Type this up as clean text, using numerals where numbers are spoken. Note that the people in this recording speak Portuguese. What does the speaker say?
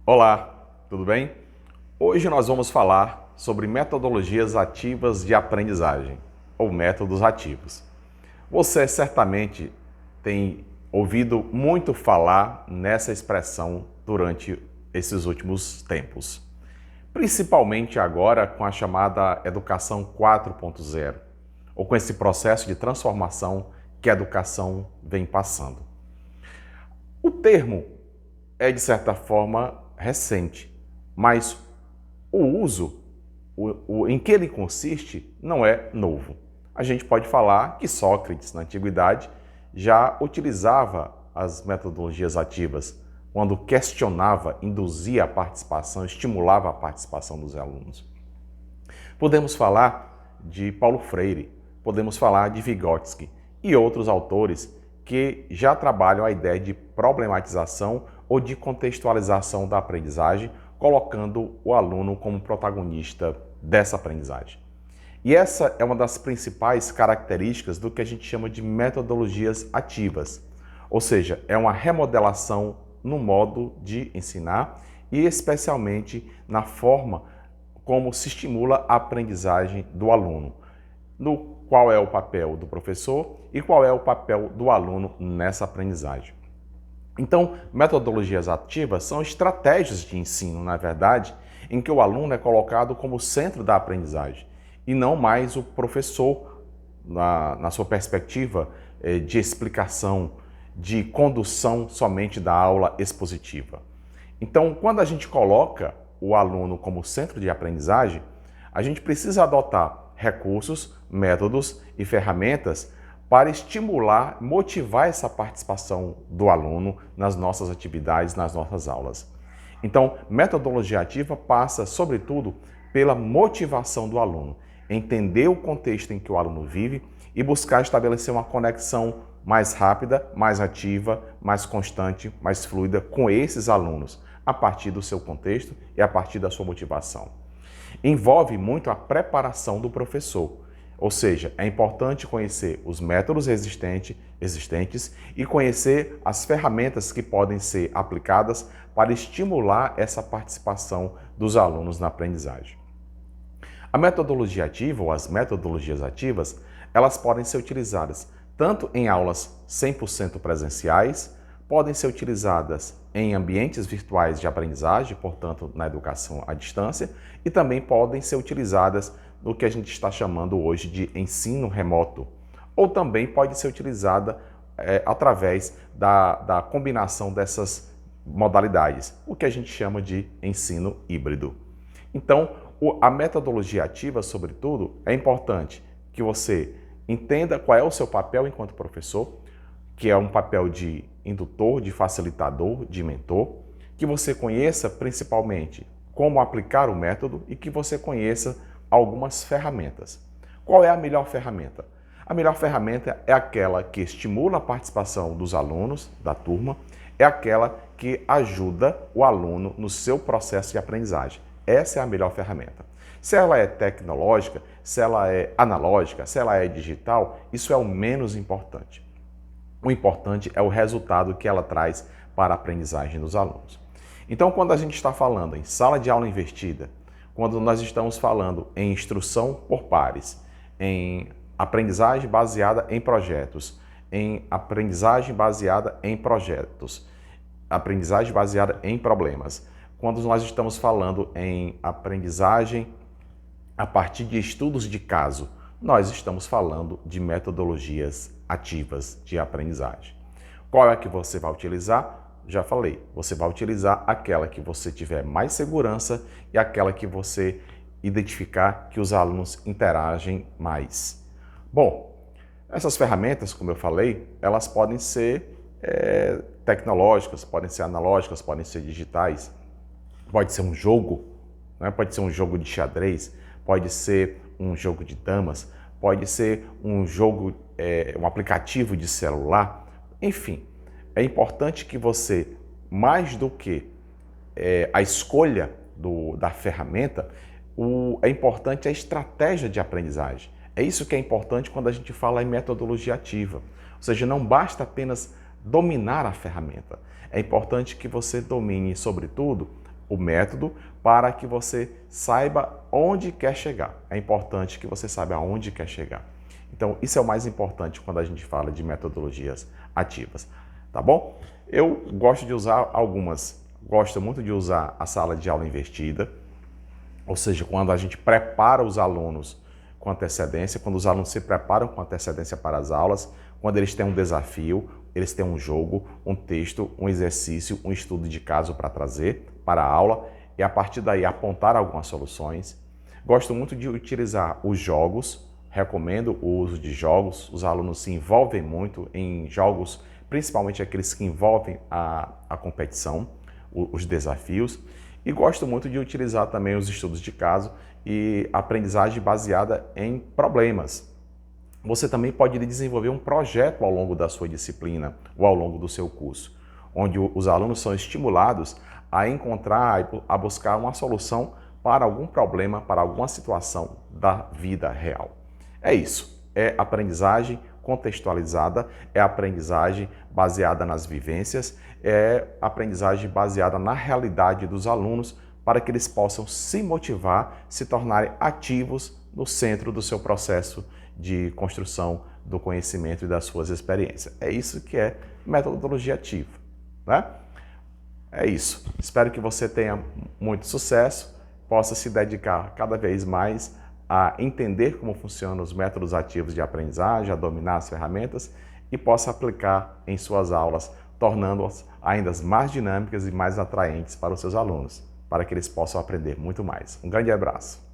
Olá, tudo bem? Hoje nós vamos falar sobre metodologias ativas de aprendizagem, ou métodos ativos. Você certamente tem ouvido muito falar nessa expressão durante esses últimos tempos, principalmente agora com a chamada Educação 4.0, ou com esse processo de transformação que a educação vem passando. O termo é, de certa forma, recente, mas o uso, em que ele consiste, não é novo. A gente pode falar que Sócrates, na antiguidade, já utilizava as metodologias ativas quando questionava, induzia a participação, estimulava a participação dos alunos. Podemos falar de Paulo Freire, podemos falar de Vygotsky e outros autores que já trabalham a ideia de problematização ou de contextualização da aprendizagem, colocando o aluno como protagonista dessa aprendizagem. E essa é uma das principais características do que a gente chama de metodologias ativas, ou seja, é uma remodelação no modo de ensinar e especialmente na forma como se estimula a aprendizagem do aluno, no qual é o papel do professor e qual é o papel do aluno nessa aprendizagem. Então, metodologias ativas são estratégias de ensino, na verdade, em que o aluno é colocado como centro da aprendizagem e não mais o professor na sua perspectiva de explicação, de condução somente da aula expositiva. Então, quando a gente coloca o aluno como centro de aprendizagem, a gente precisa adotar recursos, métodos e ferramentas para estimular, motivar essa participação do aluno nas nossas atividades, nas nossas aulas. Então, metodologia ativa passa, sobretudo, pela motivação do aluno, entender o contexto em que o aluno vive e buscar estabelecer uma conexão mais rápida, mais ativa, mais constante, mais fluida com esses alunos, a partir do seu contexto e a partir da sua motivação. Envolve muito a preparação do professor. Ou seja, é importante conhecer os métodos existentes e conhecer as ferramentas que podem ser aplicadas para estimular essa participação dos alunos na aprendizagem. A metodologia ativa ou as metodologias ativas, elas podem ser utilizadas tanto em aulas 100% presenciais, podem ser utilizadas em ambientes virtuais de aprendizagem, portanto, na educação à distância, e também podem ser utilizadas no que a gente está chamando hoje de ensino remoto, ou também pode ser utilizada através da combinação dessas modalidades, o que a gente chama de ensino híbrido. Então, a metodologia ativa, sobretudo, é importante que você entenda qual é o seu papel enquanto professor, que é um papel de indutor, de facilitador, de mentor, que você conheça principalmente como aplicar o método e que você conheça algumas ferramentas. Qual é a melhor ferramenta? A melhor ferramenta é aquela que estimula a participação dos alunos, da turma, é aquela que ajuda o aluno no seu processo de aprendizagem. Essa é a melhor ferramenta. Se ela é tecnológica, se ela é analógica, se ela é digital, isso é o menos importante. O importante é o resultado que ela traz para a aprendizagem dos alunos. Então, quando a gente está falando em sala de aula invertida, quando nós estamos falando em instrução por pares, em aprendizagem baseada em projetos, em aprendizagem baseada em projetos, aprendizagem baseada em problemas, quando nós estamos falando em aprendizagem a partir de estudos de caso, nós estamos falando de metodologias ativas de aprendizagem. Qual é a que você vai utilizar? Já falei, você vai utilizar aquela que você tiver mais segurança e aquela que você identificar que os alunos interagem mais. Bom, essas ferramentas, como eu falei, elas podem ser tecnológicas, podem ser analógicas, podem ser digitais, pode ser um jogo, né? Pode ser um jogo de xadrez, pode ser um jogo de damas, pode ser um jogo, um aplicativo de celular, enfim. É importante que você, mais do que a escolha da ferramenta, é importante a estratégia de aprendizagem. É isso que é importante quando a gente fala em metodologia ativa. Ou seja, não basta apenas dominar a ferramenta. É importante que você domine, sobretudo, o método para que você saiba onde quer chegar. É importante que você saiba aonde quer chegar. Então, isso é o mais importante quando a gente fala de metodologias ativas, tá bom? Eu gosto de usar algumas. Gosto muito de usar a sala de aula invertida, ou seja, quando a gente prepara os alunos com antecedência, quando os alunos se preparam com antecedência para as aulas, quando eles têm um desafio, eles têm um jogo, um texto, um exercício, um estudo de caso para trazer para a aula e a partir daí apontar algumas soluções. Gosto muito de utilizar os jogos, recomendo o uso de jogos, os alunos se envolvem muito em jogos, principalmente aqueles que envolvem a competição, os desafios. E gosto muito de utilizar também os estudos de caso e aprendizagem baseada em problemas. Você também pode desenvolver um projeto ao longo da sua disciplina ou ao longo do seu curso, onde os alunos são estimulados a encontrar, a buscar uma solução para algum problema, para alguma situação da vida real. É isso, é aprendizagem contextualizada, é aprendizagem baseada nas vivências, é aprendizagem baseada na realidade dos alunos para que eles possam se motivar, se tornarem ativos no centro do seu processo de construção do conhecimento e das suas experiências. É isso que é metodologia ativa, né? É isso. Espero que você tenha muito sucesso, possa se dedicar cada vez mais a entender como funcionam os métodos ativos de aprendizagem, a dominar as ferramentas e possa aplicar em suas aulas, tornando-as ainda mais dinâmicas e mais atraentes para os seus alunos, para que eles possam aprender muito mais. Um grande abraço.